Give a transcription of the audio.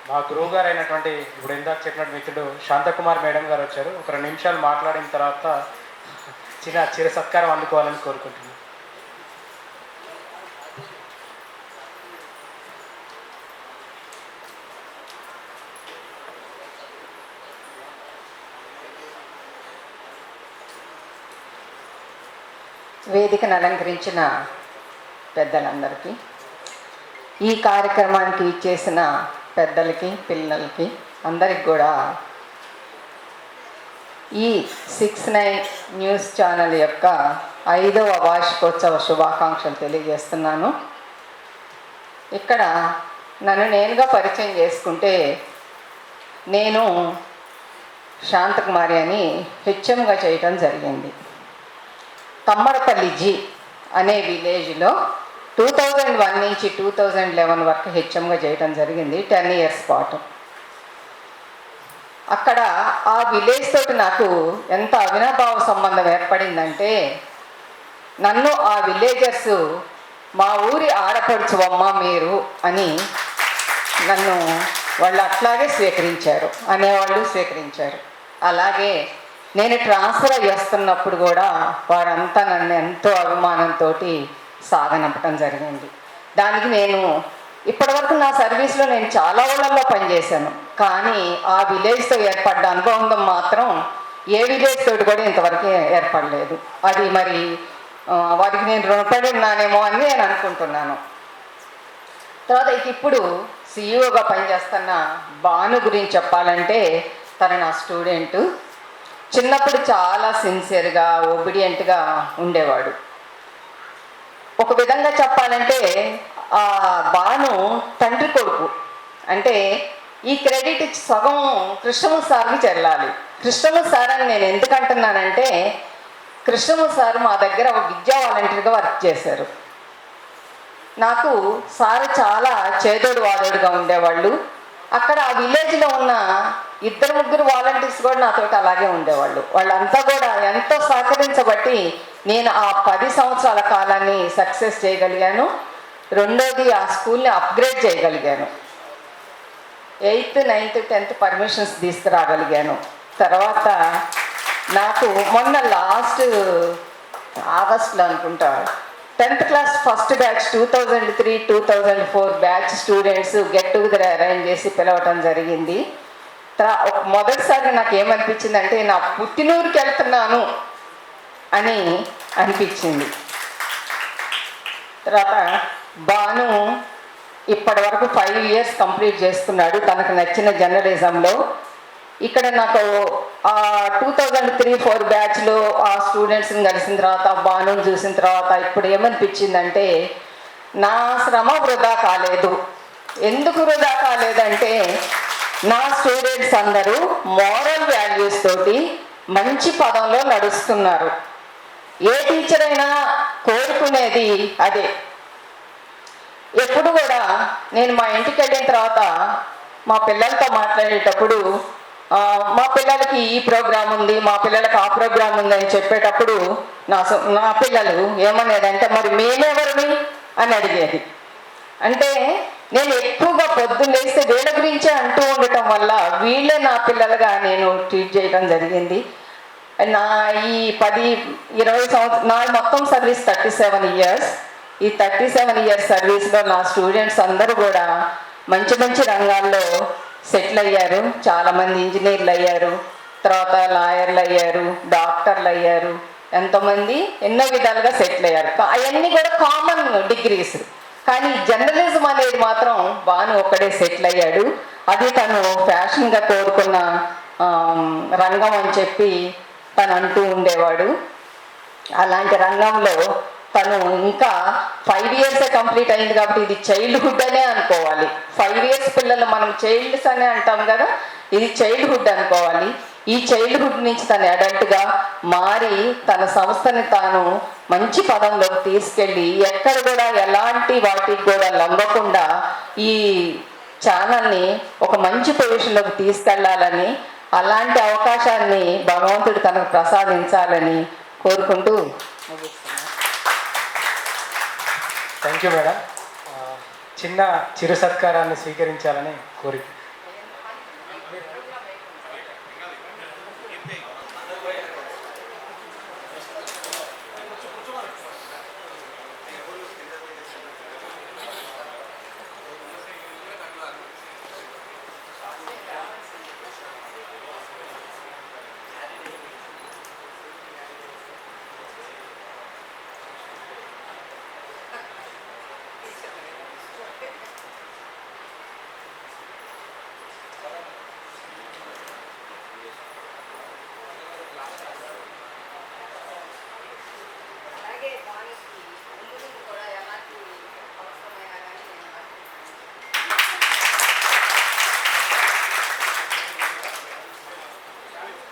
మా గురువు గారు అయినటువంటి ఇప్పుడు ఇందాక చెప్పినట్టు మిత్రుడు శాంతకుమార్ మేడం గారు వచ్చారు. ఒక 2 నిమిషాలు మాట్లాడిన తర్వాత చిరు సత్కారం అందుకోవాలని కోరుకుంటున్నాను. వేదికను అలంకరించిన పెద్దలందరికీ, ఈ కార్యక్రమానికి ఇచ్చేసిన పెద్దలకి, పిల్లలకి అందరికి కూడా ఈ 6/9 న్యూస్ ఛానల్ యొక్క 5వ వార్షికోత్సవ శుభాకాంక్షలు తెలియజేస్తున్నాను. ఇక్కడ నన్ను నేనుగా పరిచయం చేసుకుంటే, నేను శాంతకుమారి అని హెచ్ఎంగా చేయటం జరిగింది. కమ్మరపల్లి జి అనే విలేజ్లో 2001 నుంచి 2011 వరకు హెచ్ఎంగా చేయటం జరిగింది. 10 ఇయర్స్ పాటు. అక్కడ ఆ విలేజ్ తోటి నాకు ఎంత అవినాభావ సంబంధం ఏర్పడిందంటే, నన్ను ఆ విలేజర్స్ మా ఊరి ఆడపడుచువమ్మ మీరు అని నన్ను వాళ్ళు అట్లాగే స్వీకరించారు, అనేవాళ్ళు స్వీకరించారు. అలాగే నేను ట్రాన్స్ఫర్ చేస్తున్నప్పుడు కూడా వారంతా నన్ను ఎంతో అభిమానంతో సాగనంపటం జరిగింది. దానికి నేను ఇప్పటివరకు నా సర్వీస్లో నేను చాలా ఊళ్ళల్లో పనిచేశాను, కానీ ఆ విలేజ్తో ఏర్పడ్డ అనుభవం మాత్రం ఏ విలేజ్ తోటి కూడా ఇంతవరకు ఏర్పడలేదు. అది మరి వారికి నేను రుణపడి ఉన్నానేమో అని నేను అనుకుంటున్నాను. తర్వాత ఇప్పుడు సిఇఓగా పనిచేస్తున్న భాను గురించి చెప్పాలంటే, తను నా స్టూడెంటు. చిన్నప్పుడు చాలా సిన్సియర్గా, ఒబిడియంట్గా ఉండేవాడు. ఒక విధంగా చెప్పాలంటే ఆ భాను తండ్రి కొడుకు. అంటే ఈ క్రెడిట్ సగం కృష్ణమూర్తి సార్కి చెల్లాలి. కృష్ణమూర్తి సార్ అని నేను ఎందుకు అంటున్నానంటే, కృష్ణమూర్తి సార్ మా దగ్గర ఒక విద్యా వాలంటీర్గా వర్క్ చేశారు. నాకు సార్ చాలా చేదోడు వాదోడుగా ఉండేవాళ్ళు. అక్కడ ఆ విలేజ్లో ఉన్న 2-3 వాలంటీర్స్ కూడా నాతోటి అలాగే ఉండేవాళ్ళు. వాళ్ళంతా కూడా ఎంతో సహకరించబట్టి నేను ఆ 10 సంవత్సరాల కాలాన్ని సక్సెస్ చేయగలిగాను. రెండోది, ఆ స్కూల్ని అప్గ్రేడ్ చేయగలిగాను. 8th, 9th, 10th permissions తీసుకురాగలిగాను. తర్వాత నాకు మొన్న లాస్ట్ ఆగస్టులో అనుకుంటా 10th class first batch 2003-2004 batch students get together arrange చేసి పిలవటం జరిగింది. మొదటిసారి నాకు ఏమనిపించిందంటే, నా పుట్టినూరుకి వెళ్తున్నాను అని అనిపించింది. తర్వాత భాను ఇప్పటి వరకు 5 ఇయర్స్ కంప్లీట్ చేసుకున్నాడు తనకు నచ్చిన జర్నలిజంలో. ఇక్కడ నాకు ఆ 2003-04 బ్యాచ్లో ఆ స్టూడెంట్స్ని కలిసిన తర్వాత, భానుని చూసిన తర్వాత ఇప్పుడు ఏమనిపించిందంటే, నా శ్రమ వృధా కాలేదు. ఎందుకు వృధా కాలేదంటే, నా స్టూడెంట్స్ అందరూ మోరల్ వాల్యూస్ తోటి మంచి పదంలో నడుస్తున్నారు. ఏ టీచర్ అయినా కోరుకునేది అదే. ఎప్పుడు కూడా నేను మా ఇంటికి వెళ్ళిన తర్వాత మా పిల్లలతో మాట్లాడేటప్పుడు, మా పిల్లలకి ఈ ప్రోగ్రాం ఉంది, మా పిల్లలకి ఆ ప్రోగ్రాం ఉంది అని చెప్పేటప్పుడు నా పిల్లలు ఏమనేదంటే, మరి మేమెవరిని అని అడిగేది. అంటే నేను ఎక్కువగా పొద్దున్న లేస్తే వీళ్ళ గురించే అంటూ ఉండటం వల్ల వీళ్ళే నా పిల్లలుగా నేను ట్రీట్ చేయడం జరిగింది. నా ఈ 10-20 సంవత్సరాలు, నా మొత్తం సర్వీస్ 37 ఇయర్స్. ఈ 37 ఇయర్స్ సర్వీస్లో నా స్టూడెంట్స్ అందరూ కూడా మంచి మంచి రంగాల్లో సెటిల్ అయ్యారు. చాలామంది ఇంజనీర్లు అయ్యారు, తర్వాత లాయర్లు అయ్యారు, డాక్టర్లు అయ్యారు, ఎంతోమంది ఎన్నో విధాలుగా సెటిల్ అయ్యారు. అవన్నీ కూడా కామన్ డిగ్రీస్. కానీ జర్నలిజం అనేది మాత్రం భాను ఒక్కడే సెటిల్ అయ్యాడు. అది తను ఫ్యాషన్గా కోరుకున్న రంగం అని చెప్పి తను అంటూ ఉండేవాడు. అలాంటి రంగంలో తను ఇంకా 5 ఇయర్సే కంప్లీట్ అయింది కాబట్టి ఇది చైల్డ్హుడ్ అనే అనుకోవాలి. 5 ఇయర్స్ పిల్లలు మనం చైల్డ్స్ అనే అంటాం కదా, ఇది చైల్డ్హుడ్ అనుకోవాలి. ఈ చైల్డ్హుడ్ నుంచి తను అడల్ట్గా మారి తన సంస్థని తాను మంచి పదంలోకి తీసుకెళ్ళి, ఎక్కడ కూడా ఎలాంటి వాటికి కూడా లొంగకుండా ఈ ఛానల్ని ఒక మంచి పొజిషన్లోకి తీసుకెళ్లాలని, అలాంటి అవకాశాన్ని భగవంతుడు తనకు ప్రసాదించాలని కోరుకుంటూ ముగిస్తున్నాను. Thank you madam. చిరు సత్కారాన్ని స్వీకరించాలని కోరిక.